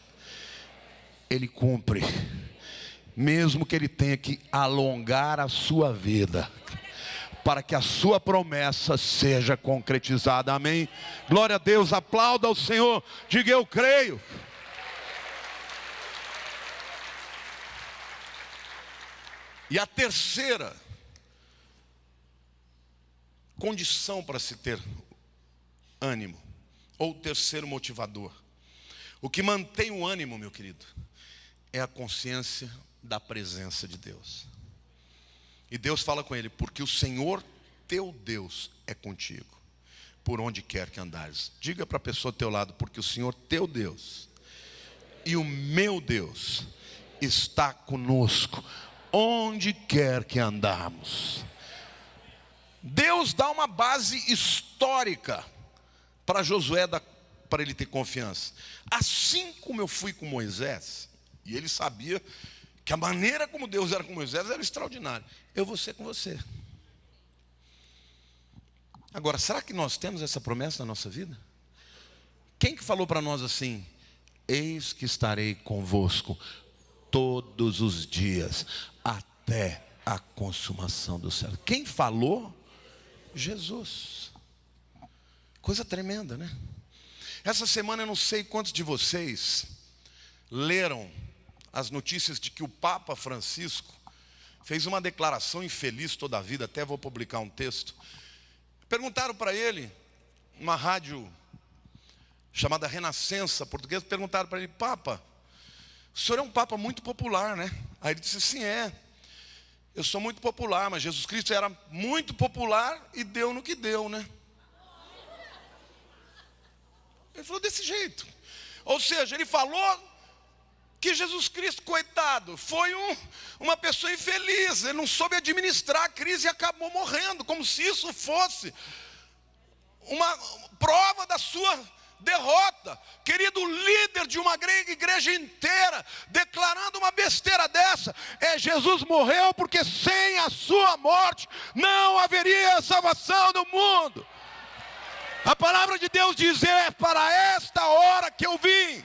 Ele cumpre. Mesmo que Ele tenha que alongar a sua vida, para que a sua promessa seja concretizada. Amém? Glória a Deus, aplauda ao Senhor, diga eu creio. E a terceira condição para se ter ânimo, ou o terceiro motivador, o que mantém o ânimo, meu querido, é a consciência da presença de Deus. E Deus fala com ele, porque o Senhor teu Deus é contigo, por onde quer que andares. Diga para a pessoa ao teu lado, porque o Senhor teu Deus e o meu Deus está conosco, onde quer que andarmos. Deus dá uma base histórica para Josué, para ele ter confiança. Assim como eu fui com Moisés, e ele sabia que a maneira como Deus era com Moisés era extraordinária, eu vou ser com você. Agora, será que nós temos essa promessa na nossa vida? Quem que falou para nós assim, eis que estarei convosco todos os dias, até a consumação do céu? Quem falou? Jesus. Coisa tremenda, né? Essa semana eu não sei quantos de vocês leram as notícias de que o Papa Francisco fez uma declaração infeliz toda a vida. Até vou publicar um texto. Perguntaram para ele, uma rádio chamada Renascença portuguesa, perguntaram para ele, Papa, o senhor é um Papa muito popular, né? Aí ele disse, sim, eu sou muito popular, mas Jesus Cristo era muito popular e deu no que deu, né? Ele falou desse jeito. Ou seja, ele falou que Jesus Cristo, coitado, foi uma pessoa infeliz. Ele não soube administrar a crise e acabou morrendo, como se isso fosse uma prova da sua derrota. Querido, líder de uma igreja inteira declarando uma besteira dessa, Jesus morreu porque sem a sua morte não haveria salvação no mundo. A palavra de Deus diz, é para esta hora que eu vim.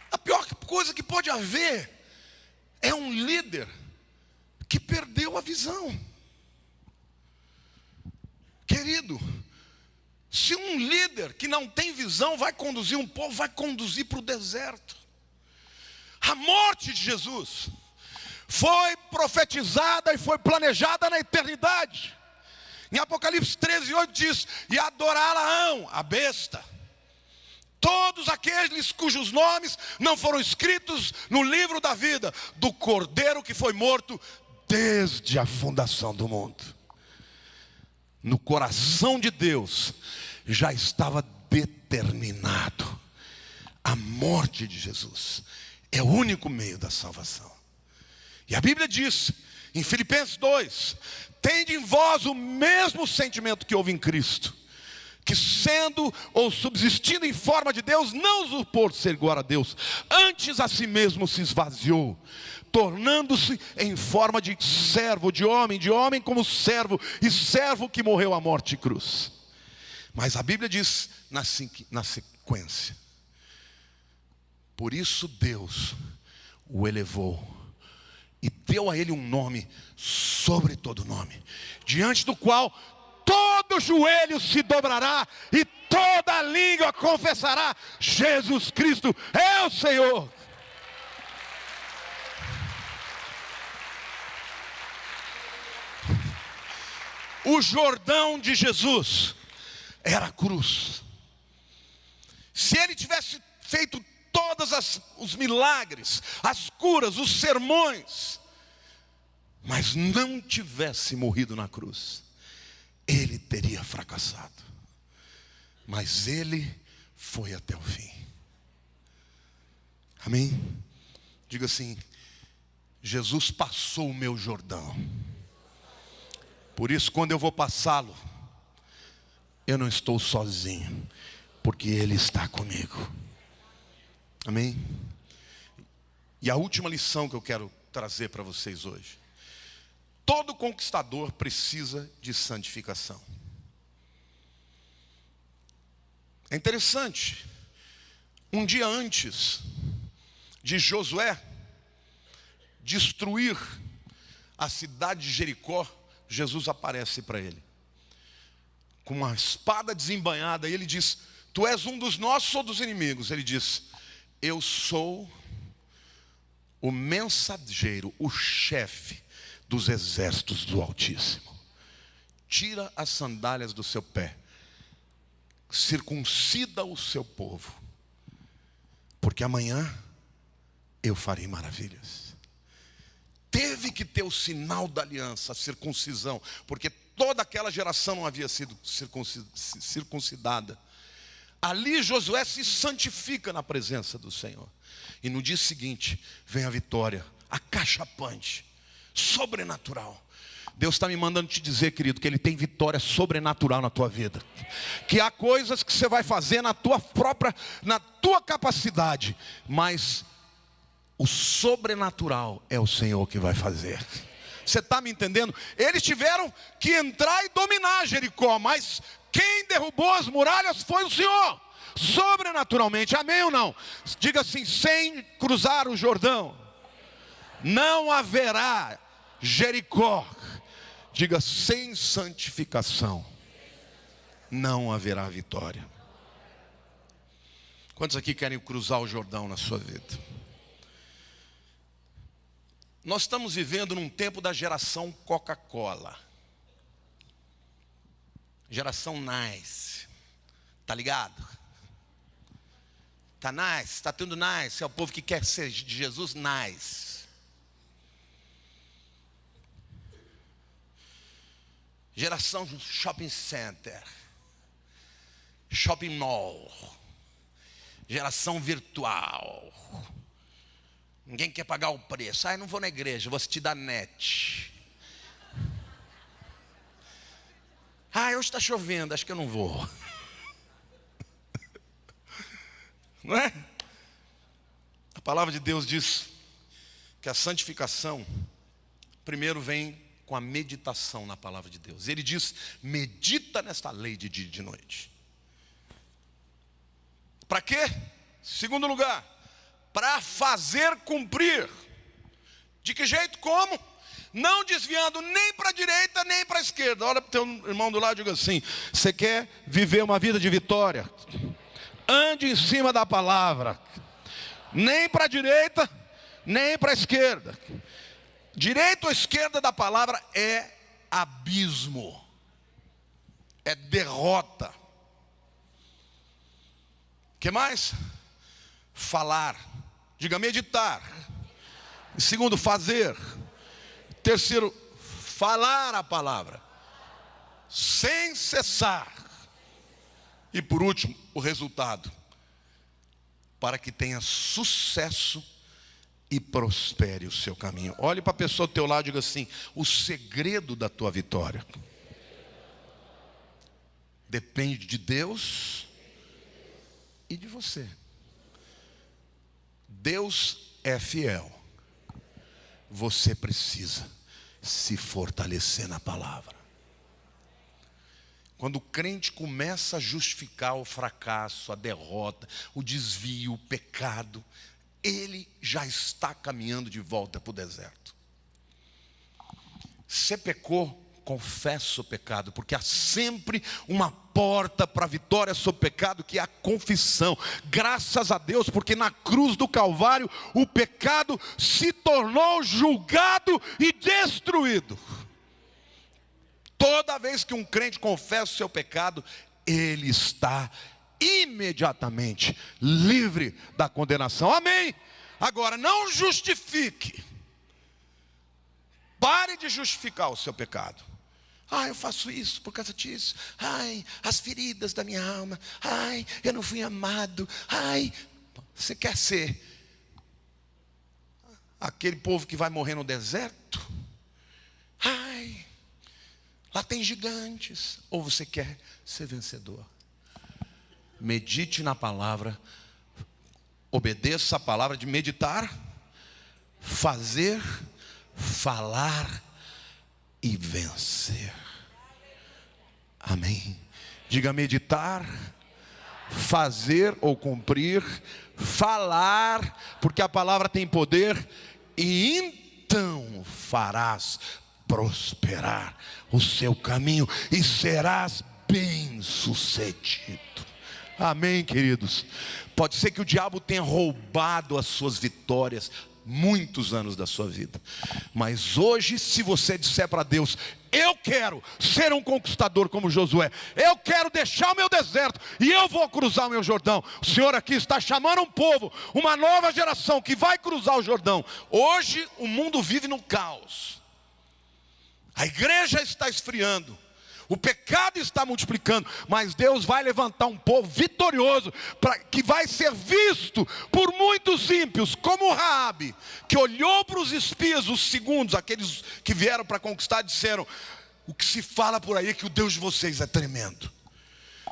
A pior coisa que pode haver é um líder que perdeu a visão. Querido, se um líder que não tem visão vai conduzir um povo, vai conduzir para o deserto. A morte de Jesus foi profetizada e foi planejada na eternidade. Em Apocalipse 13:8 diz, e adorá-la-ão, a besta, todos aqueles cujos nomes não foram escritos no livro da vida do Cordeiro que foi morto desde a fundação do mundo. No coração de Deus já estava determinado a morte de Jesus. É o único meio da salvação. E a Bíblia diz, em Filipenses 2, tende em vós o mesmo sentimento que houve em Cristo, que sendo ou subsistindo em forma de Deus, não usurpou ser igual a Deus, antes a si mesmo se esvaziou, tornando-se em forma de servo, de homem como servo, e servo que morreu à morte de cruz. Mas a Bíblia diz na sequência: por isso Deus o elevou e deu a ele um nome sobre todo nome, diante do qual todo joelho se dobrará e toda língua confessará: Jesus Cristo é o Senhor. O Jordão de Jesus era a cruz. Se ele tivesse feito todos os milagres, as curas, os sermões, mas não tivesse morrido na cruz, ele teria fracassado. Mas ele foi até o fim. Amém? Diga assim: Jesus passou o meu Jordão. Por isso, quando eu vou passá-lo, eu não estou sozinho, porque ele está comigo. Amém? E a última lição que eu quero trazer para vocês hoje: todo conquistador precisa de santificação. É interessante, um dia antes de Josué destruir a cidade de Jericó, Jesus aparece para ele com uma espada desembainhada, e ele diz: tu és um dos nossos ou dos inimigos? Ele diz: eu sou o mensageiro, o chefe dos exércitos do Altíssimo. Tira as sandálias do seu pé, circuncida o seu povo, porque amanhã eu farei maravilhas. Teve que ter o sinal da aliança, a circuncisão, porque toda aquela geração não havia sido circuncidada. Ali Josué se santifica na presença do Senhor, e no dia seguinte vem a vitória acachapante, sobrenatural. Deus está me mandando te dizer, querido, que Ele tem vitória sobrenatural na tua vida. Que há coisas que você vai fazer na tua capacidade, mas o sobrenatural é o Senhor que vai fazer. Você está me entendendo? Eles tiveram que entrar e dominar Jericó, mas quem derrubou as muralhas foi o Senhor, sobrenaturalmente. Amém ou não? Diga assim: sem cruzar o Jordão não haverá Jericó. Diga: sem santificação não haverá vitória. Quantos aqui querem cruzar o Jordão na sua vida? Nós estamos vivendo num tempo da geração Coca-Cola, geração nice, tá ligado? Tá nice, tá tudo nice, é o povo que quer ser de Jesus nice. Geração shopping center, shopping mall, geração virtual. Ninguém quer pagar o preço. Não vou na igreja, vou assistir da net. Hoje está chovendo, acho que eu não vou. Não é? A palavra de Deus diz que a santificação primeiro vem com a meditação na palavra de Deus. Ele diz: medita nesta lei de dia e de noite. Para quê? Segundo lugar, para fazer cumprir. De que jeito? Como? Não desviando nem para a direita nem para a esquerda. Olha para o teu irmão do lado e diga assim: você quer viver uma vida de vitória? Ande em cima da palavra. Nem para a direita nem para a esquerda. Direita ou esquerda da palavra é abismo, é derrota. O que mais? Falar. Diga: meditar. Segundo, fazer. Terceiro, falar a palavra sem cessar. E por último, o resultado: para que tenha sucesso e prospere o seu caminho. Olhe para a pessoa do teu lado e diga assim: o segredo da tua vitória Depende de Deus e de você. Deus é fiel. Você precisa se fortalecer na palavra. Quando o crente começa a justificar o fracasso, a derrota, o desvio, o pecado, ele já está caminhando de volta para o deserto. Você pecou, confessa o pecado, porque há sempre uma porta para a vitória sobre o pecado, que é a confissão. Graças a Deus, porque na cruz do Calvário o pecado se tornou julgado e destruído. Toda vez que um crente confessa o seu pecado, ele está imediatamente livre da condenação. Amém? Agora, não justifique. Pare de justificar o seu pecado. Eu faço isso por causa disso. As feridas da minha alma. Eu não fui amado. Você quer ser aquele povo que vai morrer no deserto? Lá tem gigantes. Ou você quer ser vencedor? Medite na palavra. Obedeça a palavra de meditar, fazer, falar e vencer. Amém. Diga: meditar, fazer ou cumprir, falar, porque a palavra tem poder, e então farás prosperar o seu caminho e serás bem-sucedido. Amém, queridos? Pode ser que o diabo tenha roubado as suas vitórias muitos anos da sua vida, mas hoje, se você disser para Deus: eu quero ser um conquistador como Josué, eu quero deixar o meu deserto e eu vou cruzar o meu Jordão. O Senhor aqui está chamando um povo, uma nova geração que vai cruzar o Jordão. Hoje o mundo vive no caos, a igreja está esfriando, o pecado está multiplicando, mas Deus vai levantar um povo vitorioso, que vai ser visto por muitos ímpios, como Raabe, que olhou para os espias, os segundos, aqueles que vieram para conquistar, disseram: o que se fala por aí é que o Deus de vocês é tremendo.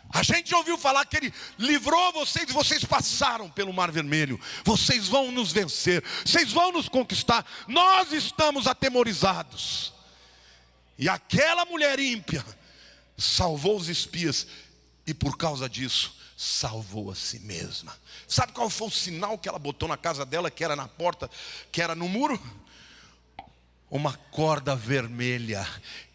A gente ouviu falar que Ele livrou vocês, e vocês passaram pelo Mar Vermelho. Vocês vão nos vencer, vocês vão nos conquistar. Nós estamos atemorizados. E aquela mulher ímpia salvou os espias, e por causa disso salvou a si mesma. Sabe qual foi o sinal que ela botou na casa dela, que era na porta, que era no muro? Uma corda vermelha.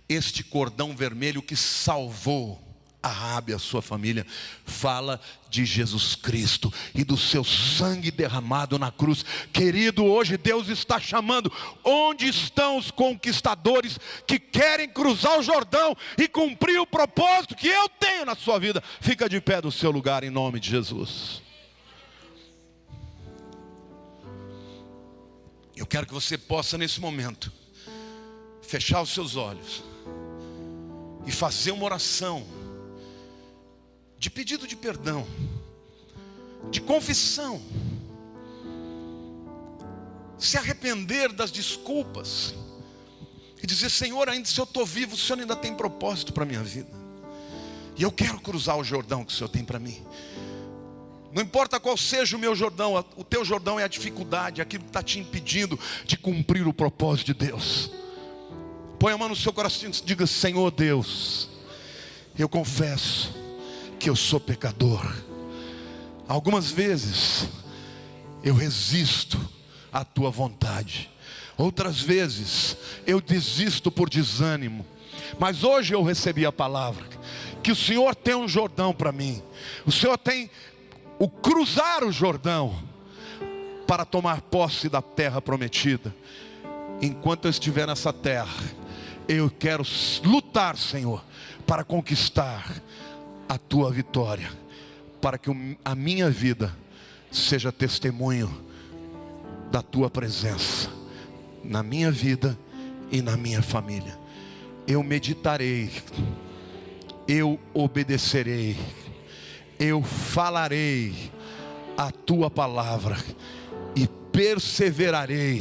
Este cordão vermelho que salvou a Raabe e a sua família fala de Jesus Cristo e do seu sangue derramado na cruz. Querido, hoje Deus está chamando. Onde estão os conquistadores que querem cruzar o Jordão e cumprir o propósito que eu tenho na sua vida? Fica de pé do seu lugar em nome de Jesus. Eu quero que você possa nesse momento fechar os seus olhos e fazer uma oração de pedido de perdão, de confissão, se arrepender das desculpas e dizer: Senhor, ainda se eu estou vivo, o Senhor ainda tem propósito para a minha vida, e eu quero cruzar o Jordão que o Senhor tem para mim. Não importa qual seja o meu Jordão, o teu Jordão é a dificuldade, aquilo que está te impedindo de cumprir o propósito de Deus. Põe a mão no seu coração e diga: Senhor Deus, eu confesso que eu sou pecador. Algumas vezes eu resisto à tua vontade, outras vezes eu desisto por desânimo, mas hoje eu recebi a palavra que o Senhor tem um Jordão para mim. O Senhor tem o cruzar o Jordão para tomar posse da terra prometida. Enquanto eu estiver nessa terra, eu quero lutar, Senhor, para conquistar a tua vitória, para que a minha vida seja testemunho da tua presença na minha vida e na minha família. Eu meditarei, eu obedecerei, eu falarei a tua palavra e perseverarei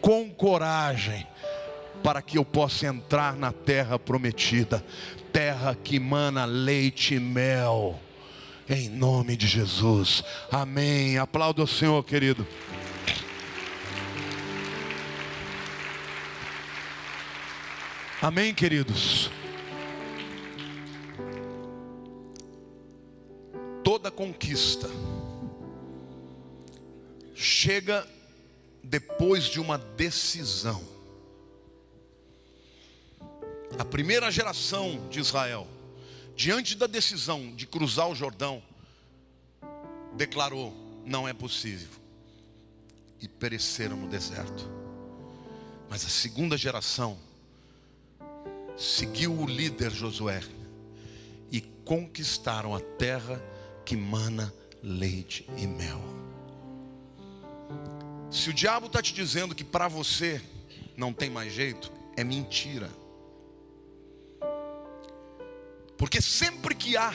com coragem, para que eu possa entrar na terra prometida. terra que mana leite e mel. Em nome de Jesus. Amém. Aplauda o Senhor, querido. Amém, queridos. Toda conquista chega depois de uma decisão. A primeira geração de Israel, diante da decisão de cruzar o Jordão, declarou: não é possível, e pereceram no deserto. Mas a segunda geração seguiu o líder Josué e conquistaram a terra que mana leite e mel. Se o diabo está te dizendo que para você não tem mais jeito, é mentira. Porque sempre que há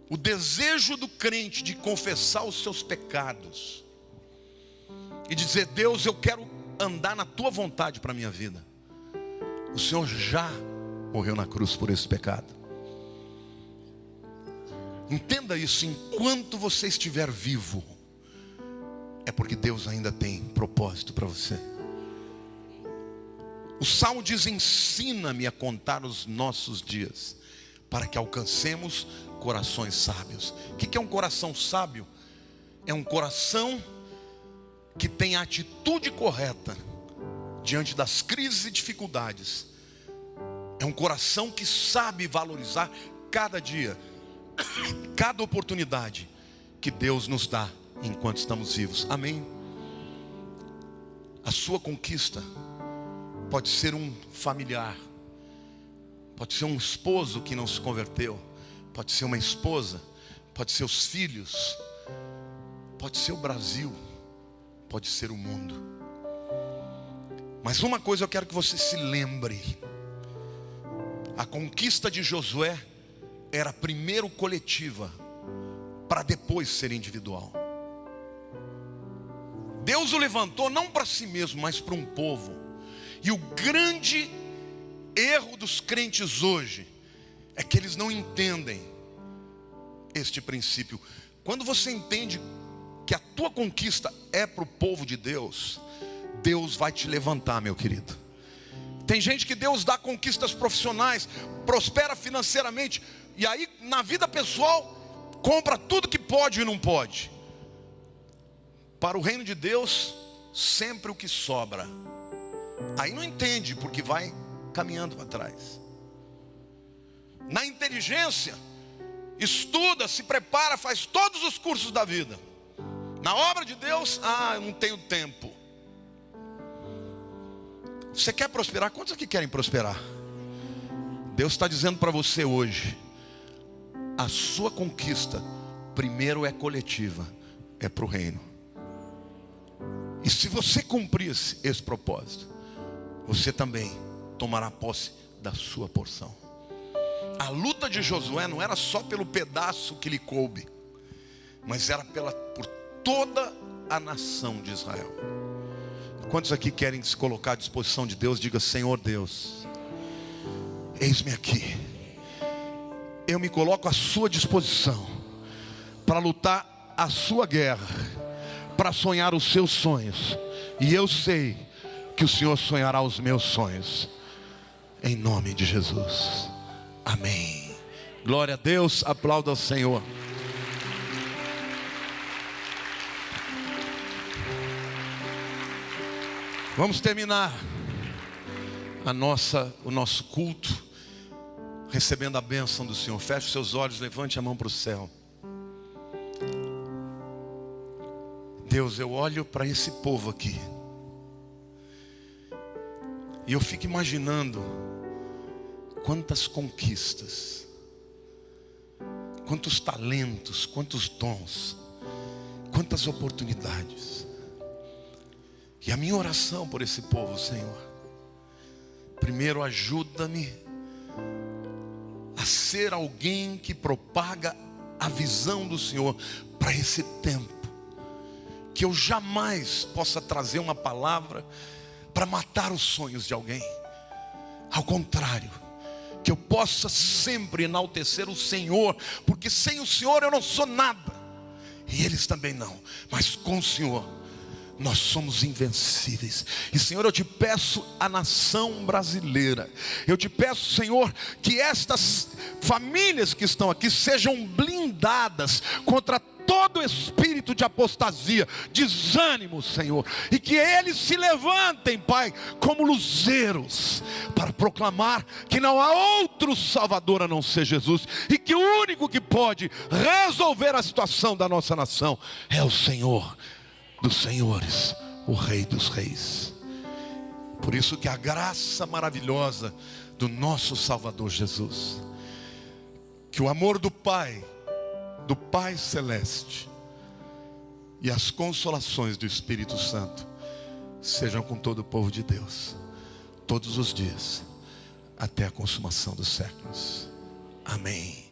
o desejo do crente de confessar os seus pecados e dizer: Deus, eu quero andar na tua vontade para a minha vida, o Senhor já morreu na cruz por esse pecado. Entenda isso: enquanto você estiver vivo, é porque Deus ainda tem propósito para você. O Salmo diz: ensina-me a contar os nossos dias, para que alcancemos corações sábios. O que é um coração sábio? É um coração que tem a atitude correta diante das crises e dificuldades. É um coração que sabe valorizar cada dia, cada oportunidade que Deus nos dá enquanto estamos vivos. Amém? A sua conquista pode ser um familiar, pode ser um esposo que não se converteu, pode ser uma esposa, pode ser os filhos, pode ser o Brasil, pode ser o mundo. Mas uma coisa eu quero que você se lembre: a conquista de Josué era primeiro coletiva, para depois ser individual. Deus o levantou não para si mesmo, mas para um povo. E o grande erro dos crentes hoje é que eles não entendem este princípio. Quando você entende que a tua conquista é para o povo de Deus, Deus vai te levantar, meu querido. Tem gente que Deus dá conquistas profissionais, prospera financeiramente, e aí na vida pessoal compra tudo que pode e não pode. Para o reino de Deus, sempre o que sobra. Aí não entende, porque vai caminhando para trás. Na inteligência, estuda, se prepara, faz todos os cursos da vida. Na obra de Deus, eu não tenho tempo. Você quer prosperar? Quantos aqui querem prosperar? Deus está dizendo para você hoje: a sua conquista primeiro é coletiva, é para o reino. E se você cumprisse esse propósito, você também tomará posse da sua porção. A luta de Josué não era só pelo pedaço que lhe coube, mas era por toda a nação de Israel. Quantos aqui querem se colocar à disposição de Deus? Diga: Senhor Deus, eis-me aqui. Eu me coloco à sua disposição para lutar a sua guerra, para sonhar os seus sonhos. E eu sei que o Senhor sonhará os meus sonhos, em nome de Jesus. Amém. Glória a Deus. Aplauda ao Senhor. Vamos terminar o nosso culto recebendo a bênção do Senhor. Feche os seus olhos, levante a mão para o céu. Deus, eu olho para esse povo aqui e eu fico imaginando quantas conquistas, quantos talentos, quantos dons, quantas oportunidades. E a minha oração por esse povo, Senhor: primeiro, ajuda-me a ser alguém que propaga a visão do Senhor para esse tempo. Que eu jamais possa trazer uma palavra para matar os sonhos de alguém. Ao contrário, que eu possa sempre enaltecer o Senhor, porque sem o Senhor eu não sou nada, e eles também não, mas com o Senhor nós somos invencíveis. E Senhor, eu te peço a nação brasileira, eu te peço, Senhor, que estas famílias que estão aqui sejam blindadas contra todo espírito de apostasia, desânimo, Senhor, e que eles se levantem, Pai, como luzeiros, para proclamar que não há outro Salvador a não ser Jesus, e que o único que pode resolver a situação da nossa nação é o Senhor dos senhores, o Rei dos reis. Por isso que a graça maravilhosa do nosso Salvador Jesus, que o amor do Pai Celeste e as consolações do Espírito Santo sejam com todo o povo de Deus, todos os dias, até a consumação dos séculos. Amém.